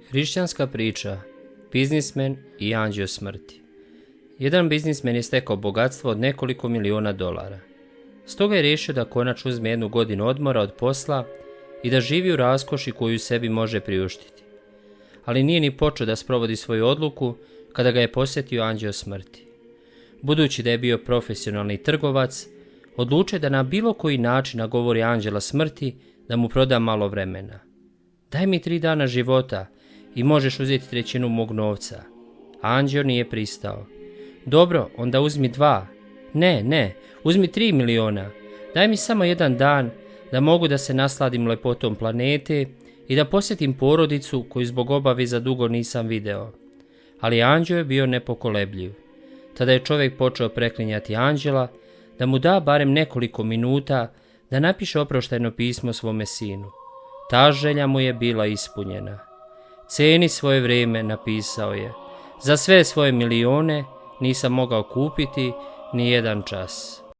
Hrišćanska priča, biznismen i anđeo smrti. Jedan biznismen je stekao bogatstvo od nekoliko miliona dolara. Stoga je riješio da konačno uzme 1 godinu odmora od posla i da živi u raskoši koju sebi može priuštiti. Ali nije ni počeo da sprovodi svoju odluku kada ga je posjetio anđeo smrti. Budući da je bio profesionalni trgovac, odlučio da na bilo koji način nagovori anđela smrti da mu proda malo vremena. Daj mi 3 dana života i možeš uzeti 1/3 mog novca. Anđeo nije pristao. Dobro, onda uzmi 2. Ne, uzmi 3 miliona. Daj mi samo 1 dan da mogu da se nasladim lepotom planete i da posjetim porodicu koju zbog obaveza dugo nisam video. Ali anđeo je bio nepokolebljiv. Tada je čovjek počeo preklinjati anđela da mu da barem nekoliko minuta da napiše oproštajno pismo svome sinu. Ta želja mu je bila ispunjena. Ceni svoje vrijeme, napisao je. Za sve svoje milione nisam mogao kupiti ni 1 čas.